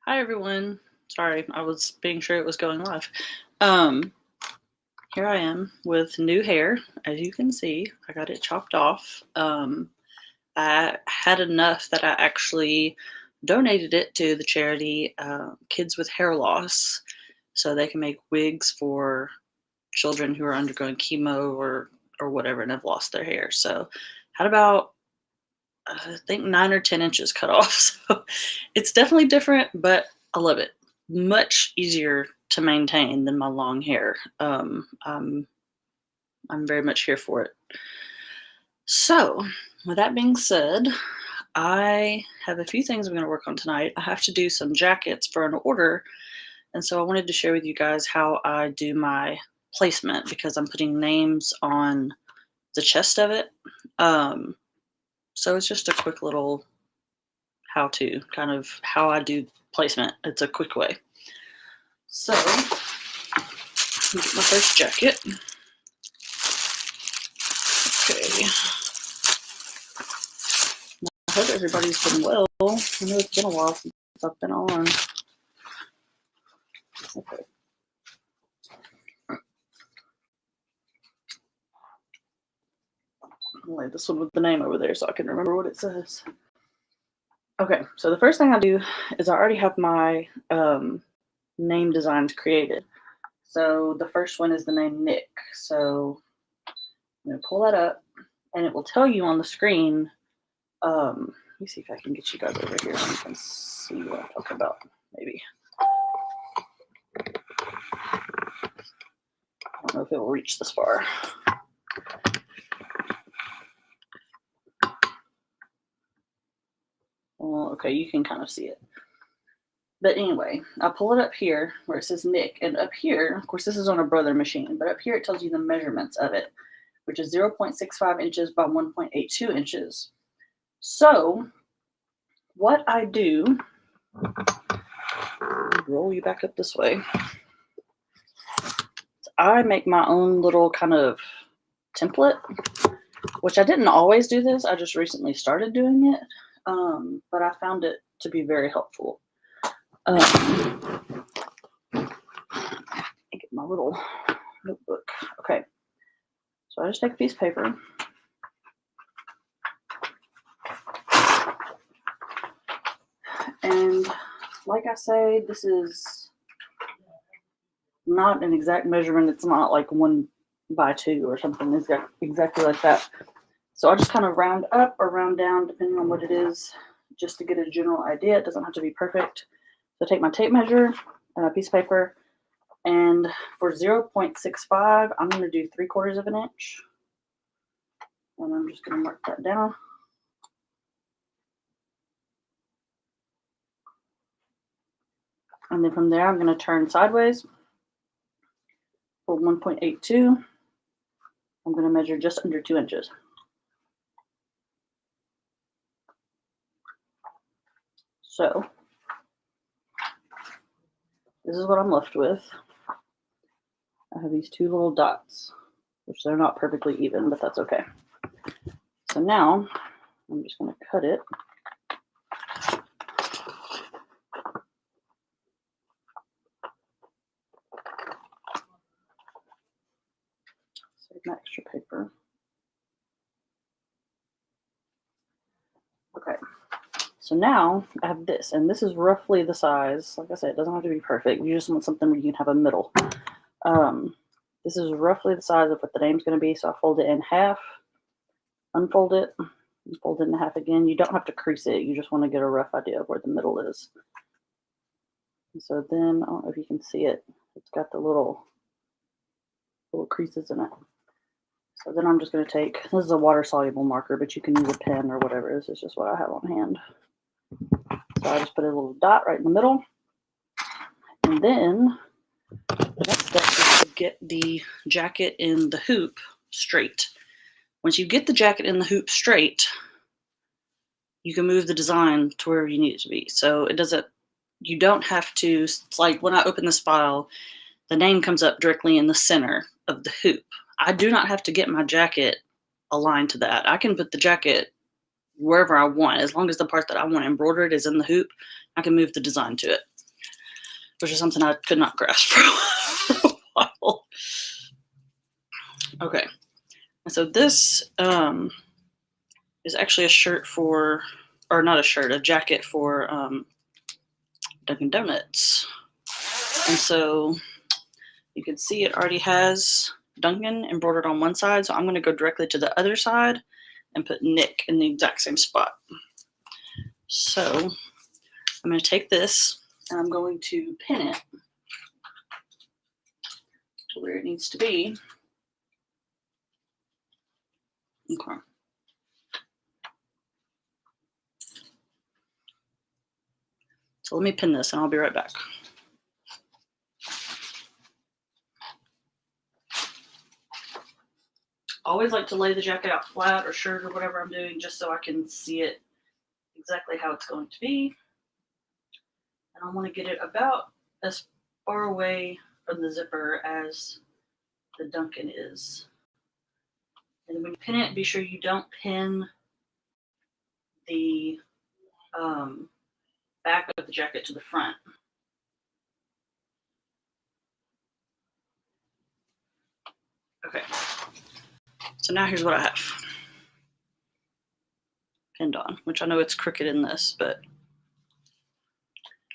Hi everyone. Sorry, I was being sure it was going live. Um, Here I am with new hair. As you can see, I got it chopped off. I had enough that I actually donated it to the charity Kids with Hair Loss, so they can make wigs for children who are undergoing chemo or whatever and have lost their hair. So, had about I think 9 or 10 inches cut off. So it's definitely different, but I love it. Much easier to maintain than my long hair. I'm very much here for it. So, with that being said, I have a few things I'm going to work on tonight. I have to do some jackets for an order, and so I wanted to share with you guys how I do my placement because I'm putting names on the chest of it. So it's just a quick little how to, kind of how I do placement. It's a quick way. So, get my first jacket. Okay. I hope everybody's been well. I know it's been a while since I've been on. Okay. I'll lay this one with the name over there so I can remember what it says. Okay, so the first thing I do is I already have my name designs created. So the first one is the name Nick. So I'm going to pull that up, and it will tell you on the screen. Let me see if I can get you guys over here so you can see what I'm talking about, maybe. I don't know if it will reach this far. Well, okay, you can kind of see it. But anyway, I'll pull it up here where it says Nick. And up here, of course, this is on a Brother machine, but up here it tells you the measurements of it, which is 0.65 inches by 1.82 inches. So what I do, roll you back up this way. I make my own little kind of template, which I didn't always do this. I just recently started doing it, but I found it to be very helpful. Get my little notebook. Okay, so I just take a piece of paper. And like I say, this is not an exact measurement. It's not like 1 by 2 or something. It's exactly like that. So I just kind of round up or round down depending on what it is, just to get a general idea. It doesn't have to be perfect. So I take my tape measure and a piece of paper, and for 0.65, I'm going to do 3/4 of an inch. And I'm just going to mark that down. And then from there, I'm going to turn sideways. For 1.82, I'm going to measure just under 2 inches. So this is what I'm left with. I have these 2 little dots, which they're not perfectly even, but that's okay. So now I'm just going to cut it. Save my extra paper. Okay. So now I have this, and this is roughly the size. Like I said, it doesn't have to be perfect. You just want something where you can have a middle. This is roughly the size of what the name's going to be. So I fold it in half, unfold it, and fold it in half again. You don't have to crease it. You just want to get a rough idea of where the middle is. And so then, I don't know if you can see it. It's got the little creases in it. So then I'm just going to take, this is a water-soluble marker, but you can use a pen or whatever. This is just what I have on hand. So I just put a little dot right in the middle. And then the next step is to get the jacket in the hoop straight. Once you get the jacket in the hoop straight, you can move the design to wherever you need it to be. So it doesn't, you don't have to, it's like when I open this file, the name comes up directly in the center of the hoop. I do not have to get my jacket aligned to that. I can put the jacket wherever I want. As long as the part that I want embroidered is in the hoop, I can move the design to it. which is something I could not grasp for a while. Okay, so this is actually a shirt for, or not a shirt, a jacket for Dunkin' Donuts. And so you can see it already has Dunkin' embroidered on one side, so I'm going to go directly to the other side and put Nick in the exact same spot. So I'm going to take this and I'm going to pin it to where it needs to be. Okay. So let me pin this and I'll be right back. I always like to lay the jacket out flat or shirt or whatever I'm doing just so I can see it exactly how it's going to be. And I want to get it about as far away from the zipper as the Dunkin' is. And when you pin it, be sure you don't pin the back of the jacket to the front. Okay, so now here's what I have pinned on, which I know it's crooked in this, but,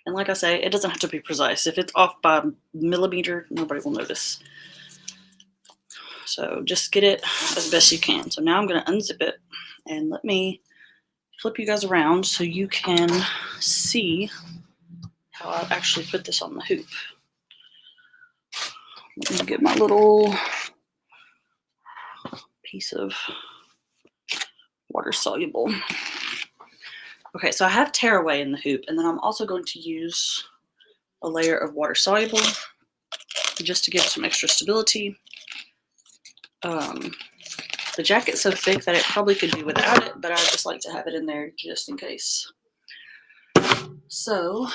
and like I say, it doesn't have to be precise. If it's off by a millimeter, nobody will notice. So just get it as best you can. So now I'm going to unzip it and let me flip you guys around so you can see how I actually put this on the hoop. Let me get my little piece of water soluble. Okay, so I have tearaway in the hoop, and then I'm also going to use a layer of water soluble just to give some extra stability. The jacket's so thick that it probably could do without it, but I just like to have it in there just in case. So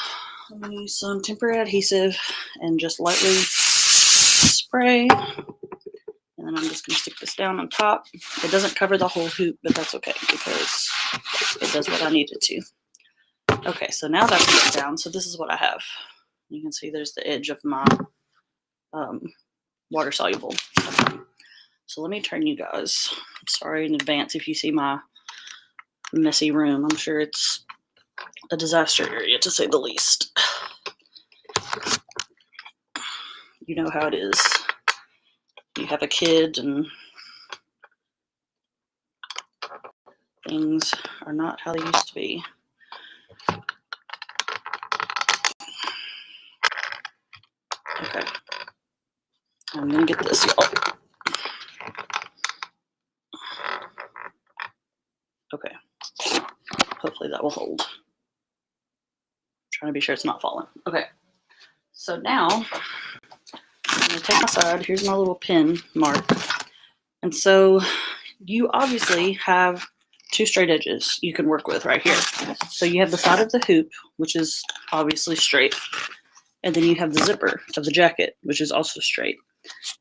I'm going to use some temporary adhesive and just lightly spray. And then I'm just going to stick this down on top. It doesn't cover the whole hoop, but that's okay because it does what I need it to. Okay, so now that's put down. So this is what I have. You can see there's the edge of my water soluble. So let me turn you guys. I'm sorry in advance if you see my messy room. I'm sure it's a disaster area to say the least. You know how it is. You have a kid and things are not how they used to be. Okay. I'm gonna get this, y'all. Okay. Hopefully that will hold. I'm trying to be sure it's not falling. Okay. So now I'm gonna take my side. Here's my little pin mark. And so you obviously have two straight edges you can work with right here. So you have the side of the hoop, which is obviously straight. And then you have the zipper of the jacket, which is also straight.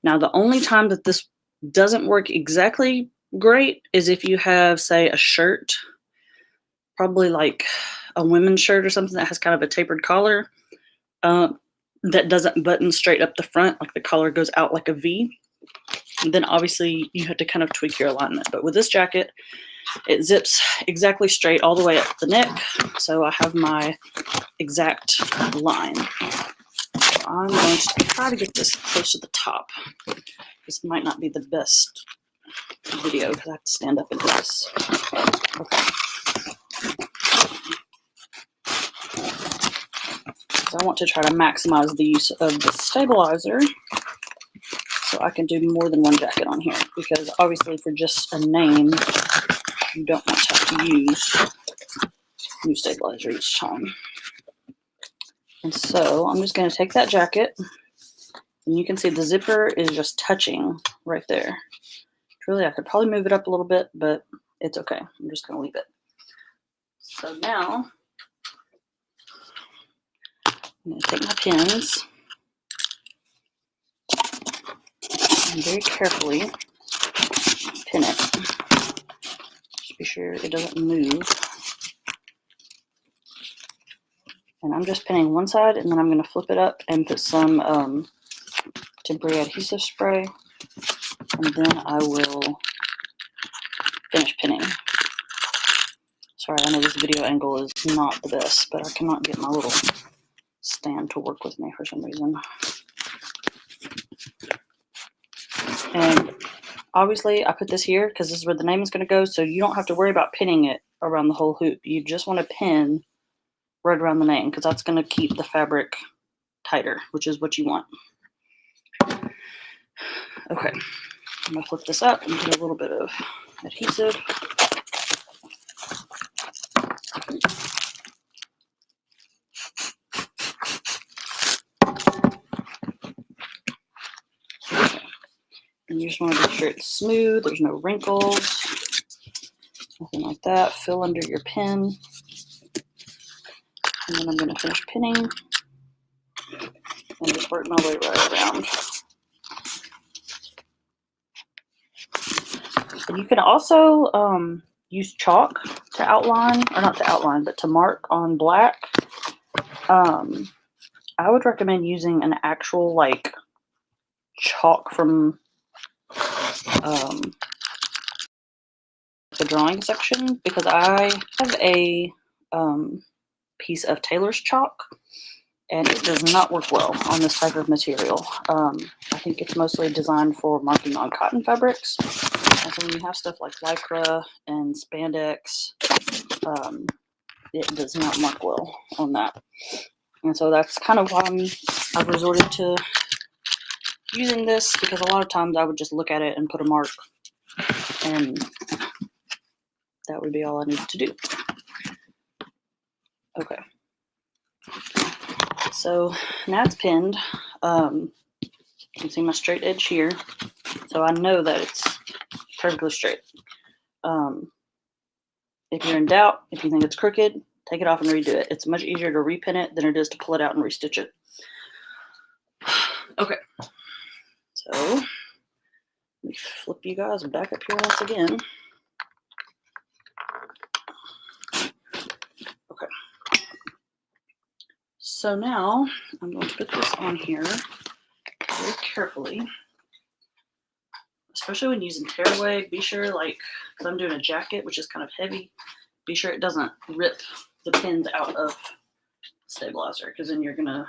Now, the only time that this doesn't work exactly great is if you have, say, a shirt, probably like a women's shirt or something that has kind of a tapered collar that doesn't button straight up the front, like the collar goes out like a V. And then obviously you have to kind of tweak your alignment. But with this jacket, it zips exactly straight all the way up the neck. So I have my exact line. So I'm going to try to get this close to the top. This might not be the best video because I have to stand up and do this. Okay. So I want to try to maximize the use of the stabilizer so I can do more than one jacket on here, because obviously for just a name, you don't want to have to use new stabilizer each time. And so I'm just going to take that jacket, and you can see the zipper is just touching right there. Really, I could probably move it up a little bit, but it's okay. I'm just going to leave it. So now I'm going to take my pins and very carefully pin it. Just be sure it doesn't move. And And I'm just pinning one side, and then I'm going to flip it up and put some temporary adhesive spray, and then I will finish pinning. Sorry, I know this video angle is not the best, but I cannot get my little stand to work with me for some reason. And obviously I put this here because this is where the name is going to go, so you don't have to worry about pinning it around the whole hoop. You just want to pin right around the name because that's going to keep the fabric tighter, which is what you want. Okay, I'm going to flip this up and put a little bit of adhesive. And you just want to make sure it's smooth, there's no wrinkles, nothing like that. Fill under your pin. And then I'm going to finish pinning and just work my way right around. And you can also use chalk to outline, or not to outline, but to mark on black. I would recommend using an actual like chalk from the drawing section, because I have a piece of tailor's chalk and it does not work well on this type of material. I think it's mostly designed for marking on cotton fabrics. And so when you have stuff like lycra and spandex, it does not mark well on that. And so that's kind of why I've resorted to using this, because a lot of times I would just look at it and put a mark, and that would be all I needed to do. Okay. So now it's pinned. You can see my straight edge here. So I know that it's perfectly straight. If you're in doubt, if you think it's crooked, take it off and redo it. It's much easier to repin it than it is to pull it out and restitch it. Okay. So let me flip you guys back up here once again. Okay. So now I'm going to put this on here very carefully. Especially when using tearaway, be sure, like, because I'm doing a jacket, which is kind of heavy, be sure it doesn't rip the pins out of the stabilizer, because then you're going to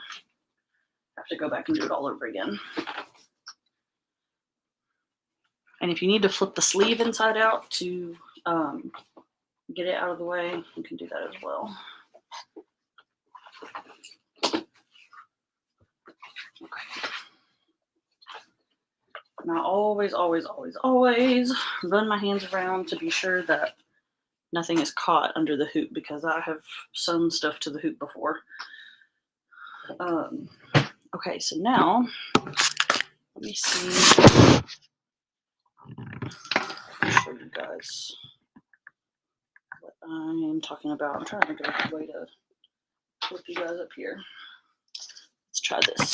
have to go back and do it all over again. And if you need to flip the sleeve inside out to get it out of the way, you can do that as well. Okay. Now always run my hands around to be sure that nothing is caught under the hoop, because I have sewn stuff to the hoop before. Okay, so now let me see. I'll show you guys what I am talking about. I'm trying to think of a good way to flip you guys up here. Let's try this.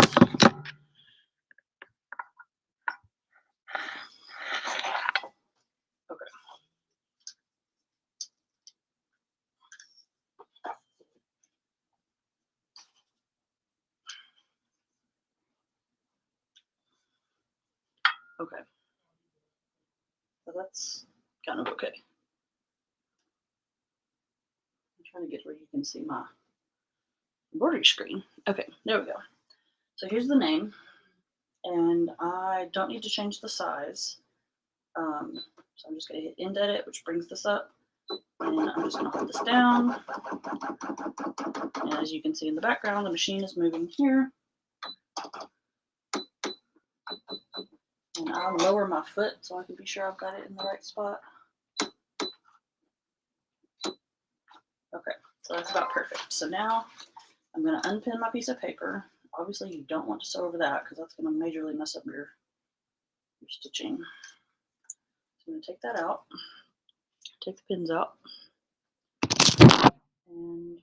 Okay. So that's kind of okay. I'm trying to get where you can see my embroidery screen. Okay, there we go. So here's the name, and I don't need to change the size. So I'm just going to hit end edit, which brings this up, and I'm just going to hold this down. And as you can see in the background, the machine is moving here. And I'll lower my foot so I can be sure I've got it in the right spot. Okay, so that's about perfect. So now I'm going to unpin my piece of paper. Obviously, you don't want to sew over that because that's going to majorly mess up your stitching. So I'm going to take that out, take the pins out, and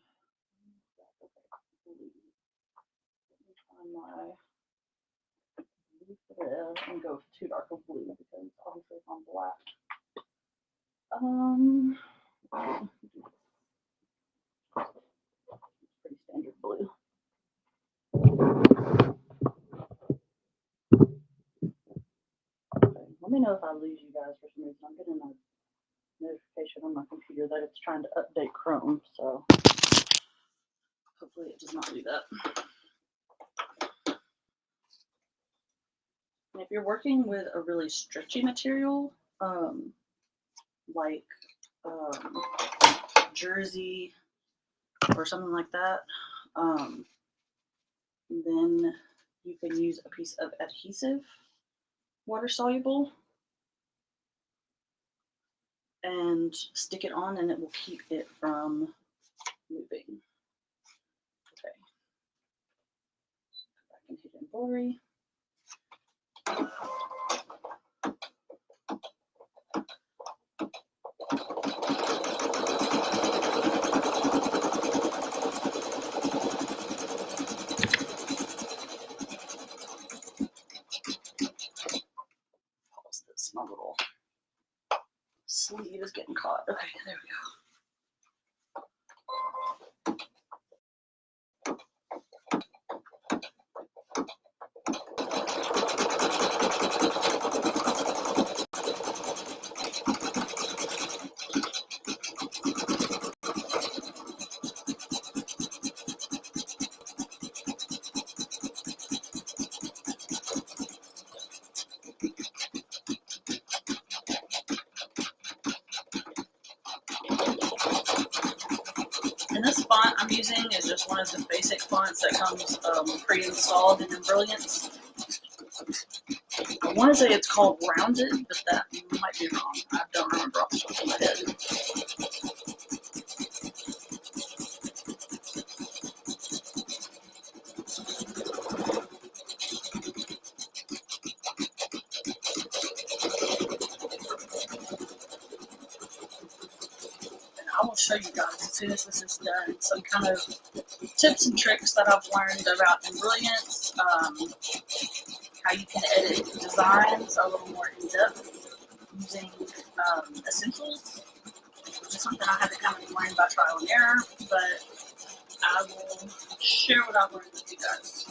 find my blue for this and go too dark of blue because obviously it's on black. pretty standard blue. Okay, let me know if I lose you guys for some reason. I'm getting a notification on my computer that it's trying to update Chrome, so hopefully it does not do that. And if you're working with a really stretchy material, like jersey or something like that, then you can use a piece of adhesive, water soluble, and stick it on, and it will keep it from moving. Okay, go back and hit embroidery. Pause this, my little sleeve is getting caught. Okay, there we go. And this font I'm using is just one of the basic fonts that comes pre-installed in Embrilliance. I want to say it's called Rounded, but that might be wrong. I don't remember off the top of my head. And I will show you guys as soon as this is done some kind of tips and tricks that I've learned about Embrilliance, how you can edit designs a little more in depth using essentials, which is something I had to kind of learn by trial and error, but I will share what I've learned with you guys.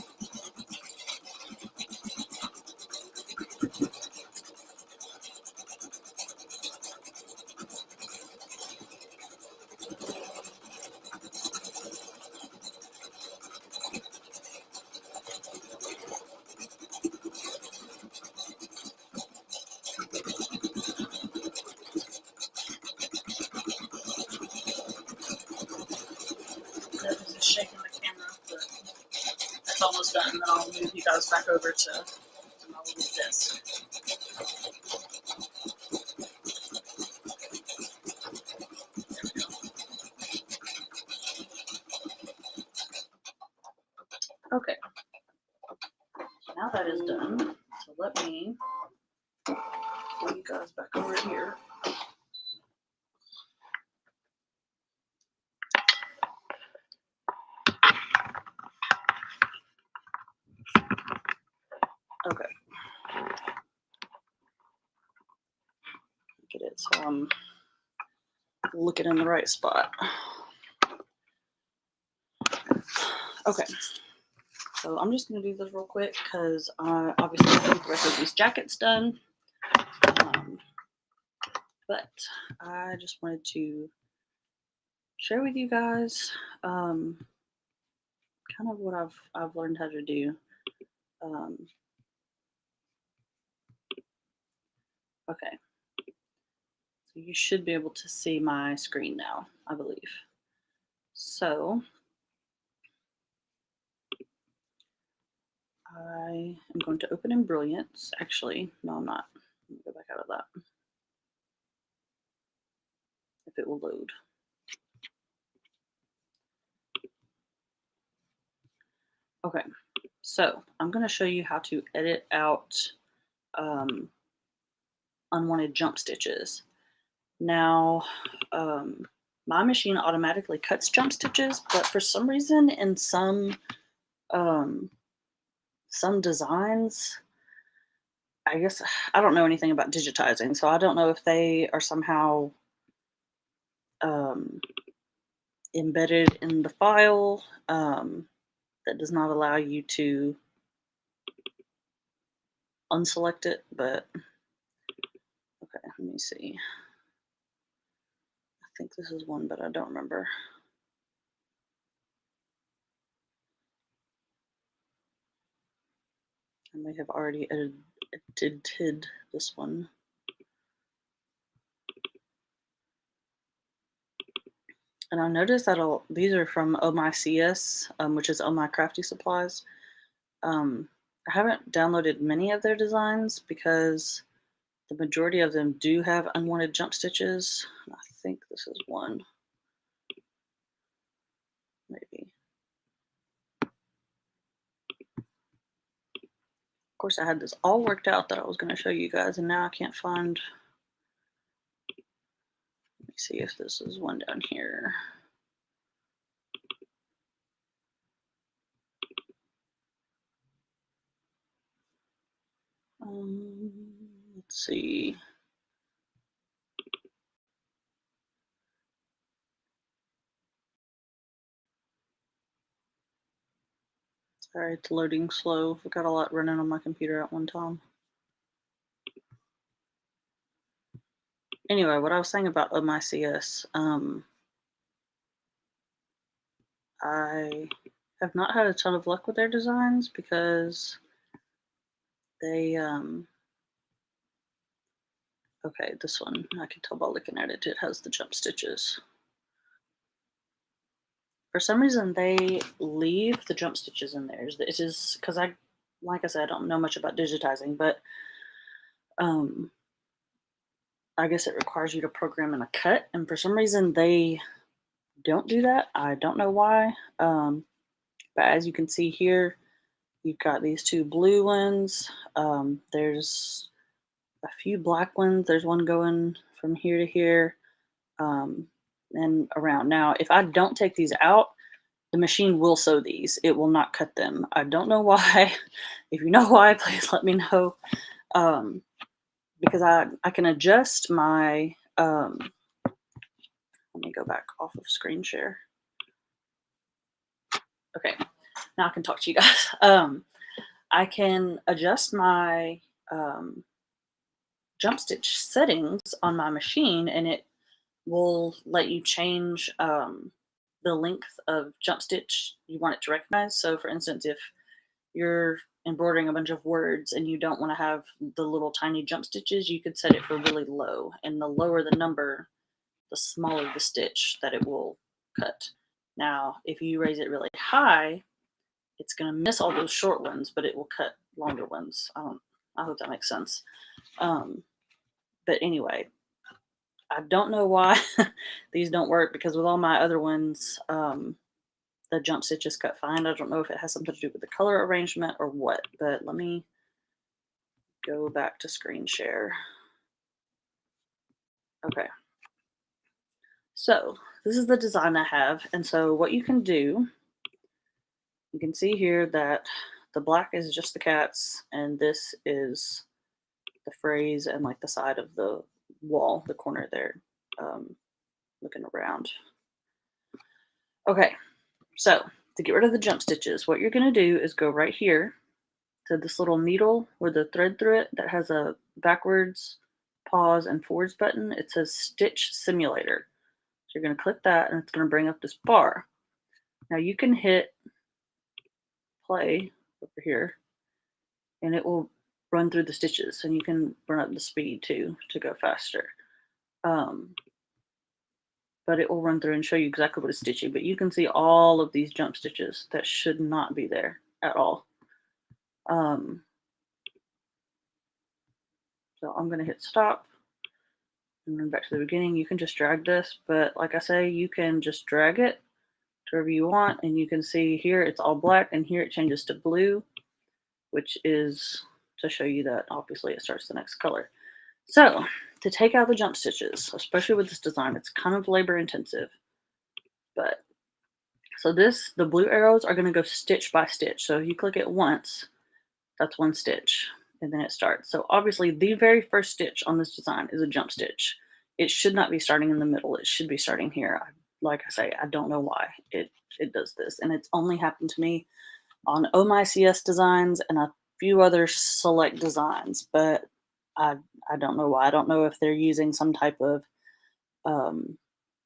That is just shaking the camera, but that's almost done, and then I'll move you guys back over to my little desk. Okay, so now that is done, so let me put you guys back over here. Okay. Get it so I'm looking in the right spot. Okay. So I'm just going to do this real quick because obviously I think the rest of these jackets done. But I just wanted to share with you guys kind of what I've learned how to do. Okay. So you should be able to see my screen now, I believe. So I am going to open Embrilliance. Actually, no, I'm not. Let me go back out of that. If it will load. Okay, so I'm going to show you how to edit out unwanted jump stitches. Now, my machine automatically cuts jump stitches, but for some reason in some designs, I guess I don't know anything about digitizing, so I don't know if they are somehow embedded in the file that does not allow you to unselect it, but okay, let me see. I think this is one, but I don't remember. I may have already edited this one. And I noticed that these are from Oh My CS, which is Oh My Crafty Supplies. I haven't downloaded many of their designs because the majority of them do have unwanted jump stitches. I think this is one, maybe. Of course, I had this all worked out that I was going to show you guys, and now I can't find. Let me see if this is one down here. Let's see. Sorry, it's loading slow. I've got a lot running on my computer at one time. Anyway, what I was saying about OMICS, I have not had a ton of luck with their designs because they, okay, this one, I can tell by looking at it, it has the jump stitches. For some reason, they leave the jump stitches in there. It is because like I said, I don't know much about digitizing, but I guess it requires you to program in a cut, and for some reason they don't do that. I don't know why. But as you can see here, you've got these two blue ones. There's a few black ones. There's one going from here to here, and around. Now, if I don't take these out, the machine will sew these. It will not cut them. I don't know why. If you know why, please let me know. Because I can adjust my, let me go back off of screen share. Okay, now I can talk to you guys. I can adjust my jump stitch settings on my machine, and it will let you change the length of jump stitch you want it to recognize. So for instance, if you're embroidering a bunch of words and you don't want to have the little tiny jump stitches, you could set it for really low, and the lower the number, the smaller the stitch that it will cut. Now, if you raise it really high, it's going to miss all those short ones, but it will cut longer ones. I hope that makes sense. But anyway, I don't know why these don't work, because with all my other ones, the jump stitches cut fine. I don't know if it has something to do with the color arrangement or what, but let me go back to screen share. Okay. So this is the design I have. And so what you can do, you can see here that the black is just the cats, and this is the phrase and like the side of the wall, the corner there, looking around. Okay, so to get rid of the jump stitches, what you're going to do is go right here to this little needle with a thread through it that has a backwards, pause, and forwards button. It says Stitch Simulator. So you're going to click that, and it's going to bring up this bar. Now you can hit play over here, and it will run through the stitches, and you can run up the speed too to go faster. But it will run through and show you exactly what is stitching. But you can see all of these jump stitches that should not be there at all. So I'm going to hit stop and then back to the beginning. You can just drag this, but like I say, you can just drag it to wherever you want, and you can see here it's all black, and here it changes to blue, which is to show you that obviously it starts the next color. So to take out the jump stitches, especially with this design, it's kind of labor intensive, but so the blue arrows are going to go stitch by stitch. So if you click it once, that's one stitch, and then it starts. So obviously the very first stitch on this design is a jump stitch. It should not be starting in the middle. It should be starting here. like I say, I don't know why it does this, and it's only happened to me on Oh My CS designs and a few other select designs, but I I don't know why. I don't know if they're using some type of um,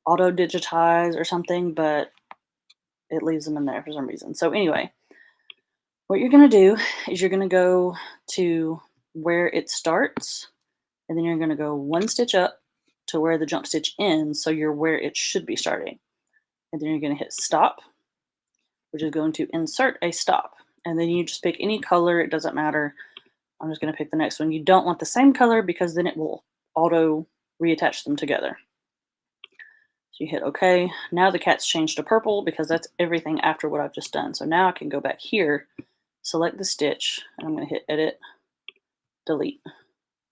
auto digitize or something, but it leaves them in there for some reason. So anyway, what you're gonna do is you're gonna go to where it starts, and then you're gonna go one stitch up to where the jump stitch ends, so you're where it should be starting. And then you're gonna hit stop, which is going to insert a stop. And then you just pick any color, it doesn't matter. I'm just gonna pick the next one. You don't want the same color because then it will auto reattach them together. So you hit OK. Now the cat's changed to purple because that's everything after what I've just done. So now I can go back here, select the stitch, and I'm gonna hit edit, delete.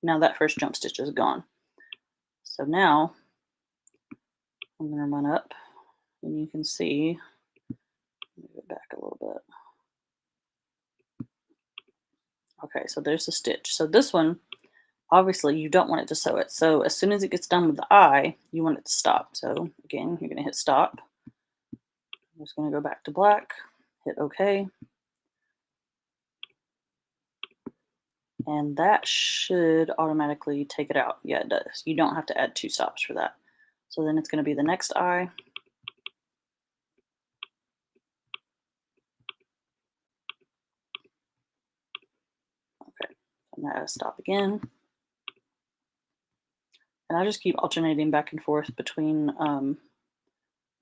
Now that first jump stitch is gone. So now I'm gonna run up and you can see, move it back a little bit. Okay, so there's the stitch. So this one, obviously you don't want it to sew it. So as soon as it gets done with the eye, you want it to stop. So again, you're gonna hit stop. I'm just gonna go back to black, hit OK. And that should automatically take it out. Yeah, it does. You don't have to add 2 stops for that. So then it's gonna be the next eye. Okay, I'm gonna add a stop again. And I just keep alternating back and forth between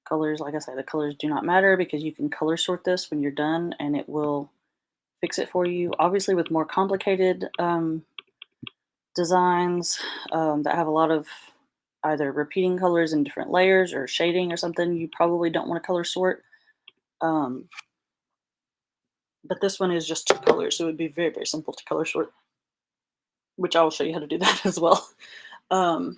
colors. Like I said, the colors do not matter because you can color sort this when you're done and it will fix it for you. Obviously, with more complicated designs that have a lot of either repeating colors in different layers or shading or something, you probably don't want to color sort. But this one is just 2 colors, so it would be very, very simple to color sort, which I will show you how to do that as well. Um,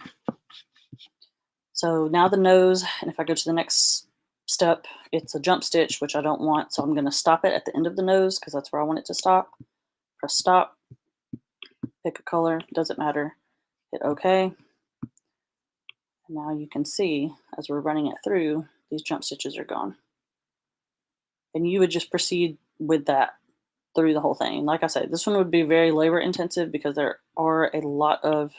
so now the nose, and if I go to the next step, it's a jump stitch, which I don't want. So I'm going to stop it at the end of the nose because that's where I want it to stop. Press stop, pick a color, doesn't matter, hit OK. And now you can see as we're running it through, these jump stitches are gone. And you would just proceed with that through the whole thing. Like I said, this one would be very labor intensive because there are a lot of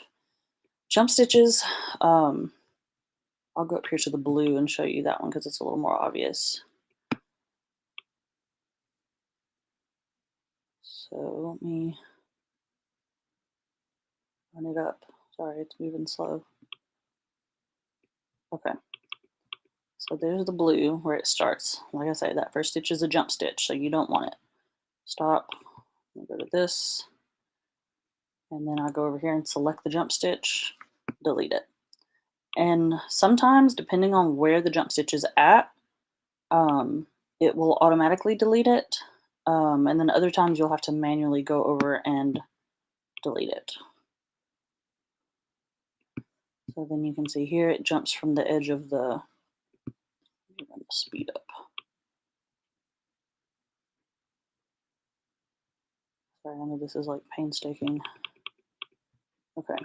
jump stitches. I'll go up here to the blue and show you that one because it's a little more obvious. So let me run it up. Sorry, it's moving slow. Okay. So there's the blue where it starts. Like I say, that first stitch is a jump stitch, so you don't want it. Stop. I'll go to this. And then I'll go over here and select the jump stitch, delete it. And sometimes, depending on where the jump stitch is at, it will automatically delete it. And then other times you'll have to manually go over and delete it. So then you can see here it jumps from the edge of the, speed up. Sorry, I know this is like painstaking. Okay.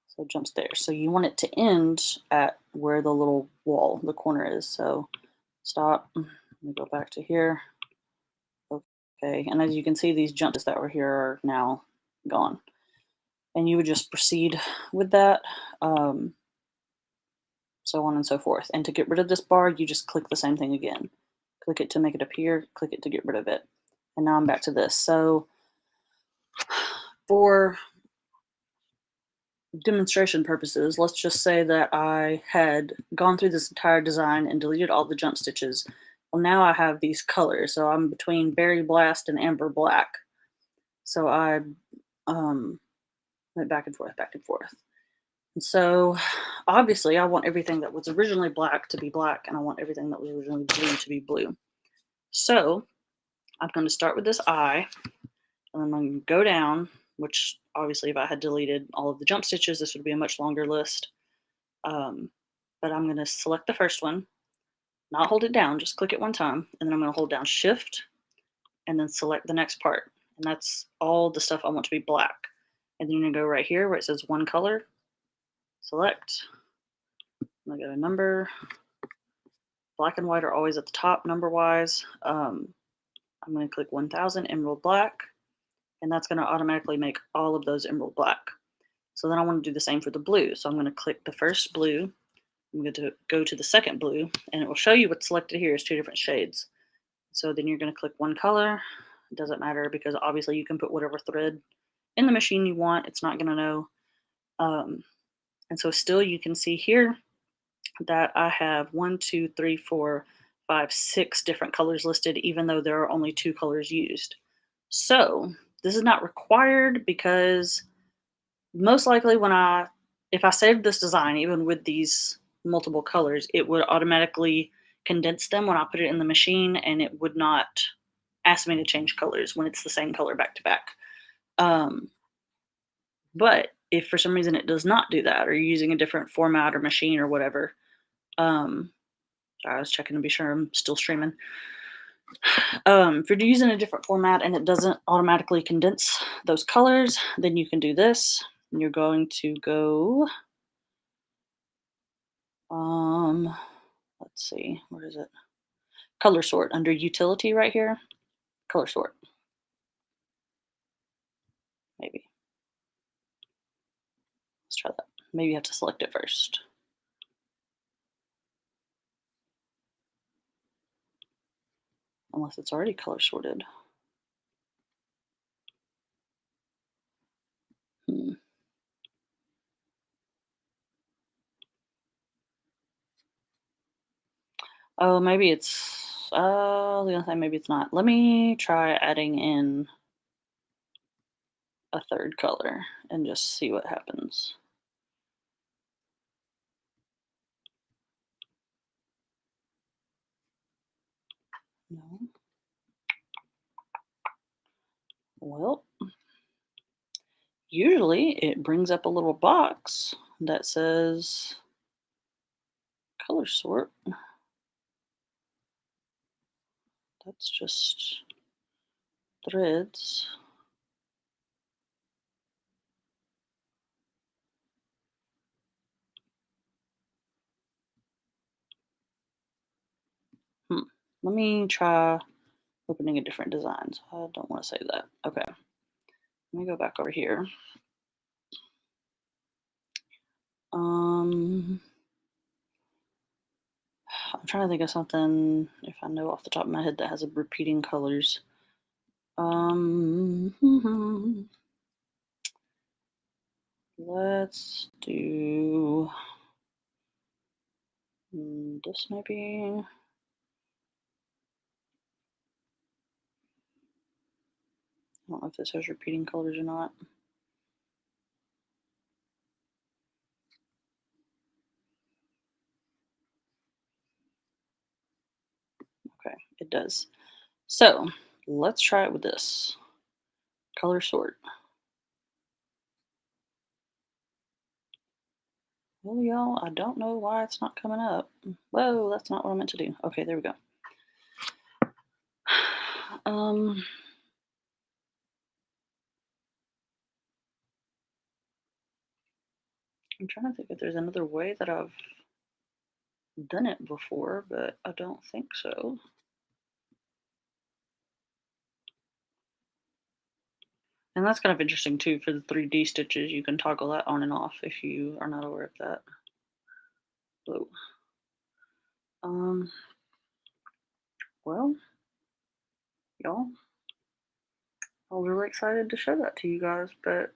So it jumps there. So you want it to end at where the little wall, the corner is. So stop. Let me go back to here. Okay. And as you can see, these jumps that were here are now gone. And you would just proceed with that, so on and so forth. And to get rid of this bar, you just click the same thing again. Click it to make it appear, click it to get rid of it. And now I'm back to this. So for demonstration purposes, let's just say that I had gone through this entire design and deleted all the jump stitches. Well, now I have these colors. So I'm between Berry Blast and Amber Black. So I went back and forth, back and forth. And so obviously I want everything that was originally black to be black, and I want everything that was originally blue to be blue. So I'm going to start with this eye, and I'm going to go down, which obviously if I had deleted all of the jump stitches, this would be a much longer list. But I'm going to select the first one, not hold it down, just click it one time, and then I'm going to hold down Shift and then select the next part. And that's all the stuff I want to be black. And then you're going to go right here where it says one color, select, I'm going to go to number, Black and white are always at the top number-wise. I'm going to click 1000 emerald black, and that's going to automatically make all of those emerald black. So then I want to do the same for the blue. So I'm going to click the first blue. I'm going to go to the second blue, and it will show you what's selected here is 2 different shades. So then you're going to click one color. It doesn't matter because obviously you can put whatever thread in the machine you want. It's not going to know. And so still you can see here that I have 1, 2, 3, 4, 5, 6 different colors listed, even though there are only 2 colors used. So this is not required because most likely if I saved this design, even with these multiple colors, it would automatically condense them when I put it in the machine, and it would not ask me to change colors when it's the same color back to back. But if for some reason it does not do that, or you're using a different format or machine or whatever, sorry, I was checking to be sure I'm still streaming. If you're using a different format and it doesn't automatically condense those colors, then you can do this. And you're going to go, let's see, where is it? Color sort under utility right here. Color sort. Maybe. Let's try that. Maybe you have to select it first. Unless it's already color sorted. Oh, maybe it's, the other thing, maybe it's not. Let me try adding in a third color and just see what happens. No. Well, usually it brings up a little box that says color sort. That's just threads. Let me try opening a different design. So I don't want to say that. Okay. Let me go back over here. I'm trying to think of something, if I know off the top of my head, that has a repeating colors. Let's do this maybe. I don't know if this has repeating colors or not. Okay, it does. So let's try it with this. Color sort. Well, y'all, I don't know why it's not coming up. Whoa, that's not what I meant to do. Okay, there we go. I'm trying to think if there's another way that I've done it before, but I don't think so. And that's kind of interesting too for the 3D stitches. You can toggle that on and off if you are not aware of that. Whoa. Well, y'all, I was really excited to show that to you guys, but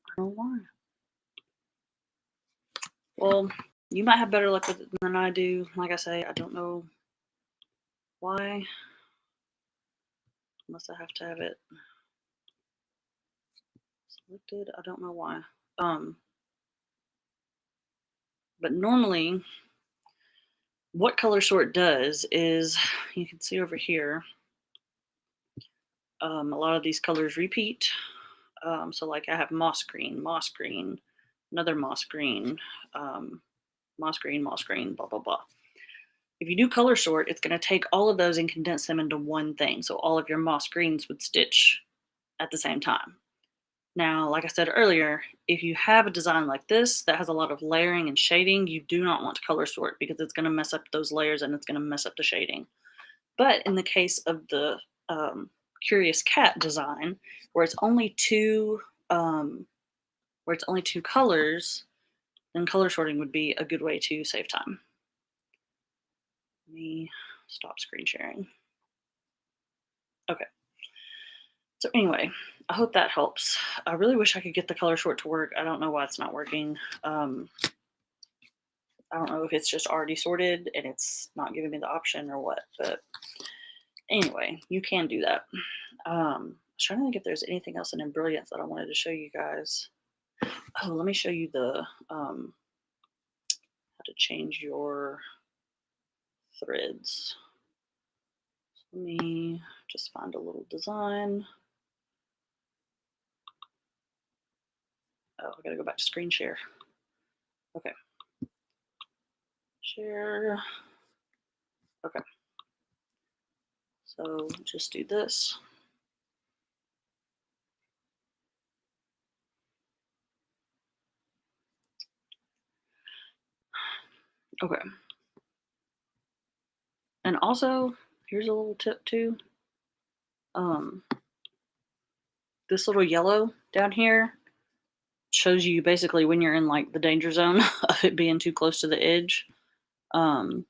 I don't know why. Well, you might have better luck with it than I do. Like I say, I don't know why. Unless I have to have it selected. I don't know why. But normally what color sort does is, you can see over here, a lot of these colors repeat. So like I have moss green, another moss green, moss green, blah, blah, blah. If you do color sort, it's going to take all of those and condense them into one thing. So all of your moss greens would stitch at the same time. Now, like I said earlier, if you have a design like this that has a lot of layering and shading, you do not want to color sort because it's going to mess up those layers and it's going to mess up the shading. But in the case of the Curious Cat design, where it's only two colors, then color sorting would be a good way to save time. Let me stop screen sharing. Okay. So anyway, I hope that helps. I really wish I could get the color sort to work. I don't know why it's not working. I don't know if it's just already sorted and it's not giving me the option or what, but anyway, you can do that. I was trying to think if there's anything else in Embrilliance that I wanted to show you guys. Oh, let me show you the how to change your threads. So let me just find a little design. Oh, I gotta go back to screen share. Okay. Share. Okay. So just do this. Okay. And also, here's a little tip too. This little yellow down here shows you basically when you're in like the danger zone of it being too close to the edge. And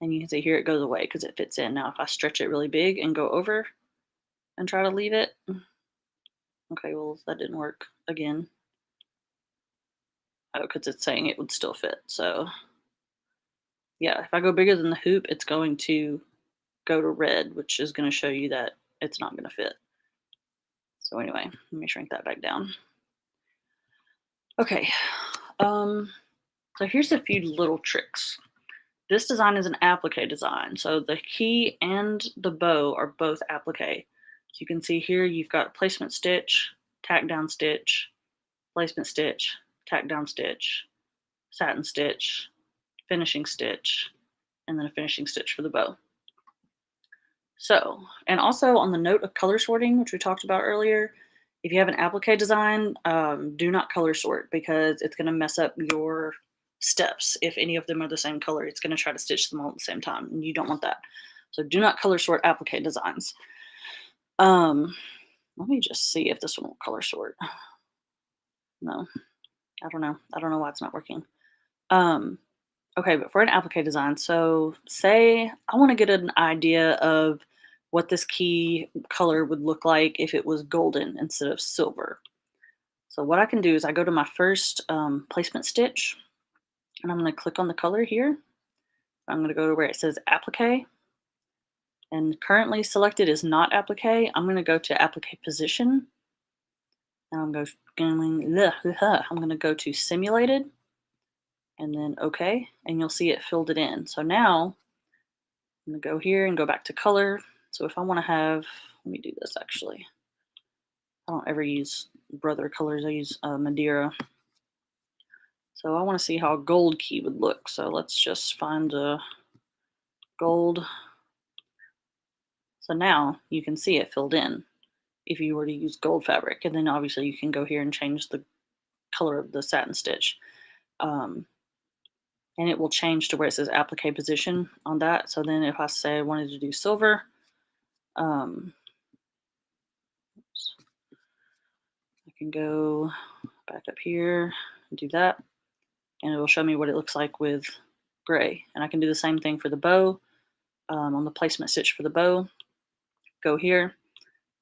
you can see here it goes away because it fits in. Now if I stretch it really big and go over and try to leave it. Okay, well that didn't work again. Oh, because it's saying it would still fit. So yeah, if I go bigger than the hoop, it's going to go to red, which is going to show you that it's not going to fit. So anyway, let me shrink that back down. Okay, so here's a few little tricks. This design is an applique design, so the key and the bow are both applique. So you can see here you've got placement stitch, tack down stitch, placement stitch, tack down stitch, satin stitch, finishing stitch, and then a finishing stitch for the bow. So, and also on the note of color sorting, which we talked about earlier, if you have an applique design, do not color sort because it's going to mess up your steps. If any of them are the same color, it's going to try to stitch them all at the same time, and you don't want that. So do not color sort applique designs. Let me just see if this one will color sort. No, I don't know. I don't know why it's not working. Okay, but for an applique design, so say I want to get an idea of what this key color would look like if it was golden instead of silver. So what I can do is I go to my first placement stitch, and I'm going to click on the color here. I'm going to go to where it says applique, and currently selected is not applique. I'm going to go to applique position, and I'm going to go to simulated, and then OK, and you'll see it filled it in. So now I'm going to go here and go back to color. So if I want to have, let me do this actually. I don't ever use Brother colors. I use Madeira. So I want to see how a gold key would look. So let's just find a gold. So now you can see it filled in if you were to use gold fabric. And then obviously you can go here and change the color of the satin stitch. And it will change to where it says applique position on that. So then if I say I wanted to do silver, I can go back up here and do that, and it will show me what it looks like with gray. And I can do the same thing for the bow. On the placement stitch for the bow, go here,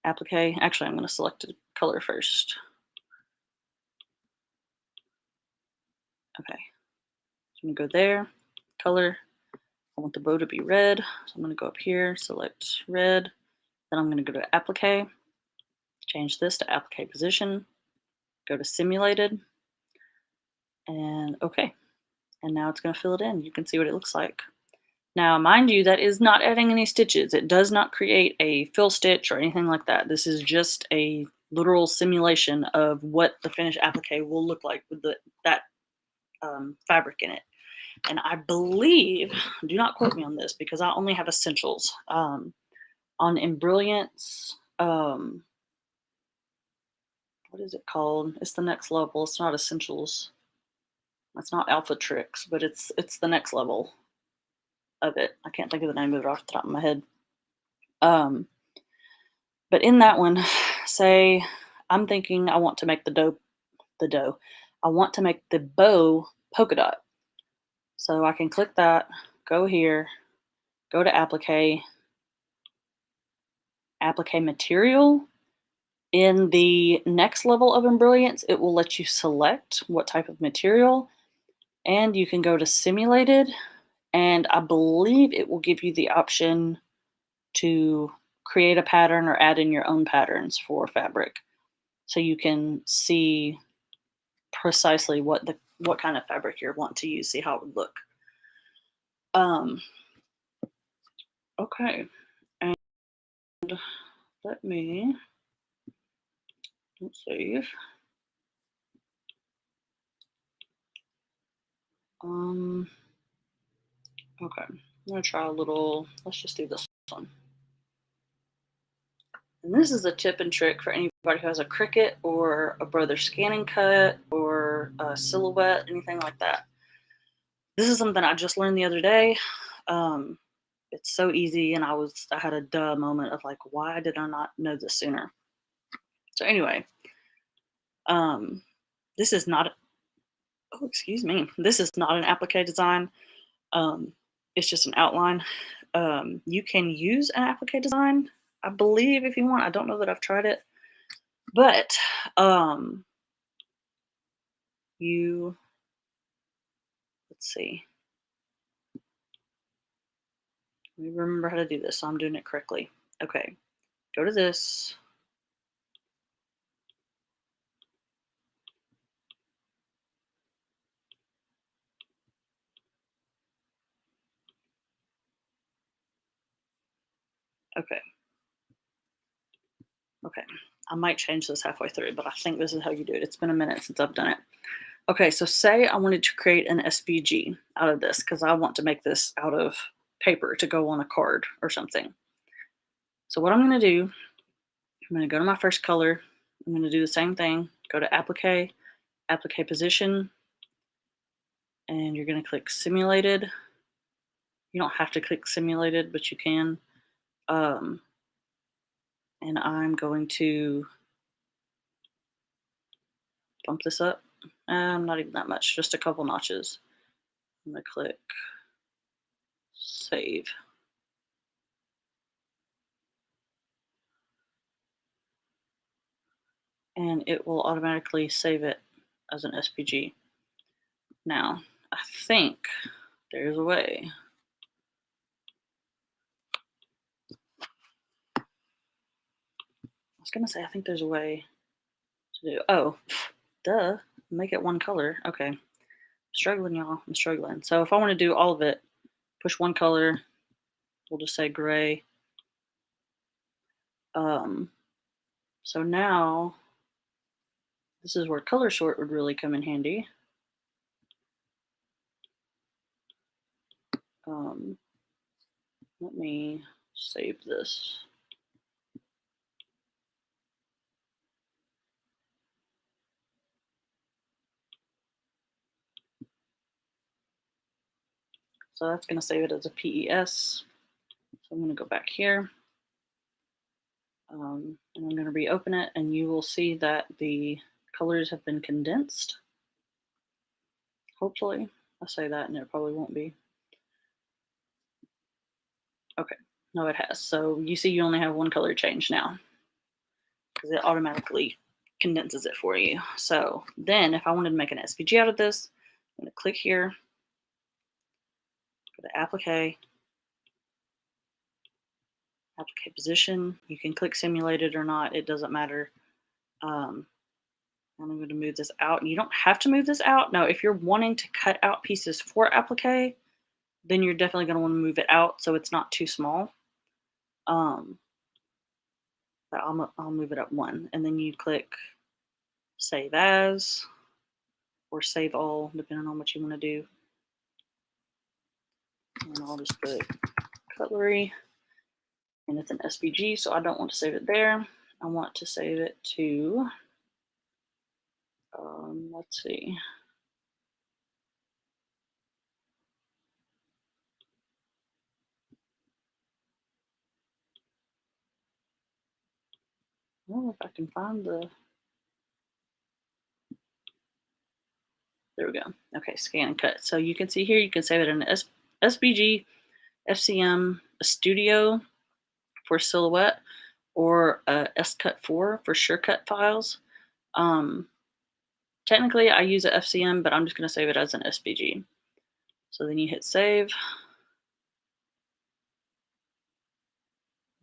applique. Actually, I'm going to select a color first. Okay, so I'm going to go there, color. I want the bow to be red, so I'm going to go up here, select red. Then I'm going to go to applique, change this to applique position, go to simulated, and okay. And now it's going to fill it in. You can see what it looks like. Now, mind you, that is not adding any stitches. It does not create a fill stitch or anything like that. This is just a literal simulation of what the finished applique will look like with that fabric in it. And I believe, do not quote me on this because I only have essentials. On Embrilliance, what is it called? It's the next level. It's not essentials. It's not alpha tricks, but it's the next level of it. I can't think of the name of it off the top of my head. But in that one, say I'm thinking I want to make the dough. I want to make the bow polka dot. So I can click that, go here, go to applique, applique material. In the next level of Embrilliance, it will let you select what type of material, and you can go to simulated, and I believe it will give you the option to create a pattern or add in your own patterns for fabric. So you can see precisely what kind of fabric you're wanting to use, see how it would look. Okay, and let me save. Okay, I'm gonna try a little. Let's just do this one. And this is a tip and trick for anybody who has a Cricut or a Brother Scanning Cut or a Silhouette, anything like that. This is something I just learned the other day. It's so easy, and I had a duh moment of like, why did I not know this sooner? So anyway, this is not. Oh, excuse me. This is not an applique design. It's just an outline. You can use an applique design, I believe, if you want. I don't know that I've tried it, but let's see. Let me remember how to do this so I'm doing it correctly. Okay, go to this. Okay. Okay. I might change this halfway through, but I think this is how you do it. It's been a minute since I've done it. Okay, so say I wanted to create an SVG out of this because I want to make this out of paper to go on a card or something. So what I'm going to do, I'm going to go to my first color. I'm going to do the same thing. Go to applique, applique position, and you're going to click simulated. You don't have to click simulated, but you can. And I'm going to bump this up. Not even that much, just a couple notches. I'm going to click save. And it will automatically save it as an SPG. Now, I think there's a way. I was going to say, I think there's a way to do. Oh, duh. Make it one color. Okay. I'm struggling, y'all. I'm struggling. So if I want to do all of it, push one color. We'll just say gray. So now this is where color sort would really come in handy. Let me save this. So that's going to save it as a PES. So I'm going to go back here. And I'm going to reopen it, and you will see that the colors have been condensed. Hopefully. I'll say that, and it probably won't be. Okay. No, it has. So you see you only have one color change now because it automatically condenses it for you. So then if I wanted to make an SVG out of this, I'm going to click here, go to applique, applique position. You can click simulated or not. It doesn't matter. I'm going to move this out. You don't have to move this out. Now, if you're wanting to cut out pieces for applique, then you're definitely going to want to move it out so it's not too small. But I'll move it up one, and then you click save as or save all, depending on what you want to do. And I'll just put cutlery, and it's an SVG, so I don't want to save it there. I want to save it to, let's see. Well, if I can find the, there we go. Okay, scan and cut. So you can see here, you can save it in SVG, FCM, a studio for silhouette, or a SCut 4 for sure cut files. Technically, I use a FCM, but I'm just going to save it as an SVG. So then you hit save.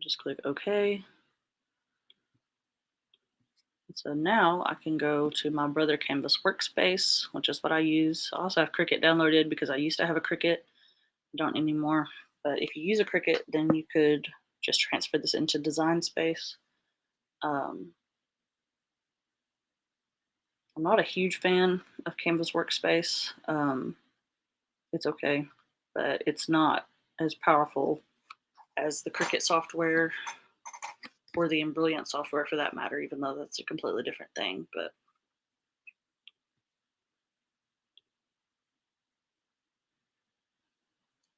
Just click OK. So now I can go to my Brother Canvas workspace, which is what I use. I also have Cricut downloaded because I used to have a Cricut. I don't anymore. But if you use a Cricut, then you could just transfer this into Design Space. I'm not a huge fan of Canvas Workspace. It's okay, but it's not as powerful as the Cricut software or the Embrilliance software for that matter, even though that's a completely different thing. But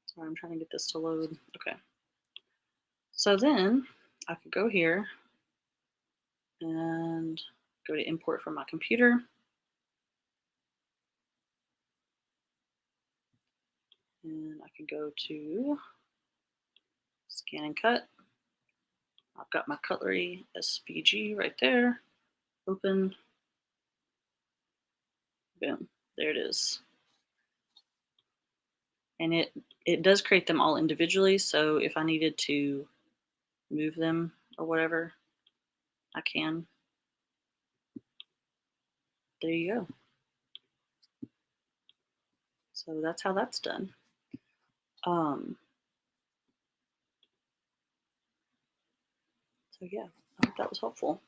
sorry, I'm trying to get this to load. Okay. So then I could go here and go to import from my computer. And I could go to scan and cut. I've got my cutlery SVG right there. Open. Boom. There it is. And it does create them all individually. So if I needed to move them or whatever, I can. There you go. So that's how that's done. So yeah, I hope that was helpful.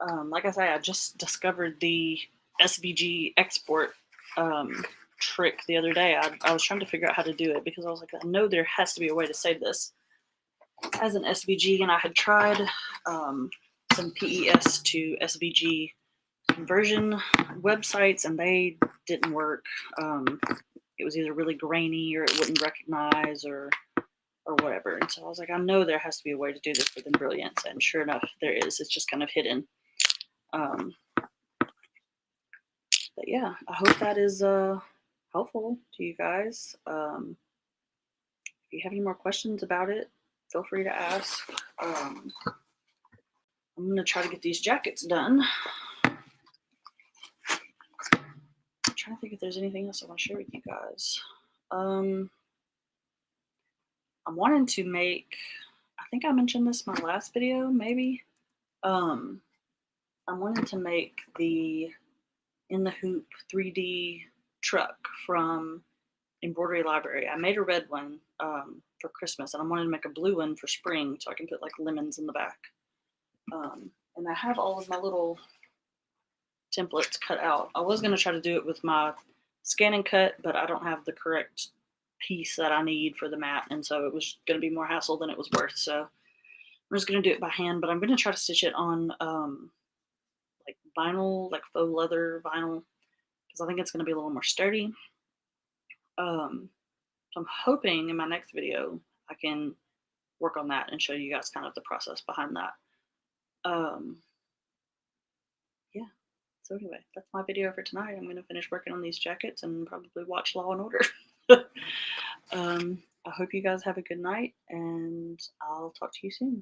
Like I say, I just discovered the SVG export trick the other day. I was trying to figure out how to do it because I was like, I know there has to be a way to save this as an SVG, and I had tried some PES to SVG conversion websites, and they didn't work. It was either really grainy or it wouldn't recognize or whatever. And so I was like, I know there has to be a way to do this with Embrilliance, and sure enough, there is. It's just kind of hidden. But yeah, I hope that is helpful to you guys. If you have any more questions about it, feel free to ask. I'm going to try to get these jackets done. I'm trying to think if there's anything else I want to share with you guys. I'm wanting to make, I think I mentioned this in my last video, maybe. I'm wanting to make the In the Hoop 3D truck from Embroidery Library. I made a red one for Christmas, and I'm wanting to make a blue one for spring so I can put like lemons in the back. And I have all of my little templates cut out. I was going to try to do it with my scan and cut, but I don't have the correct piece that I need for the mat, and so it was going to be more hassle than it was worth. So I'm just going to do it by hand, but I'm going to try to stitch it on like vinyl, like faux leather vinyl, because I think it's going to be a little more sturdy. So I'm hoping in my next video I can work on that and show you guys kind of the process behind that. Yeah. So anyway, that's my video for tonight. I'm going to finish working on these jackets and probably watch Law and Order. I hope you guys have a good night, and I'll talk to you soon.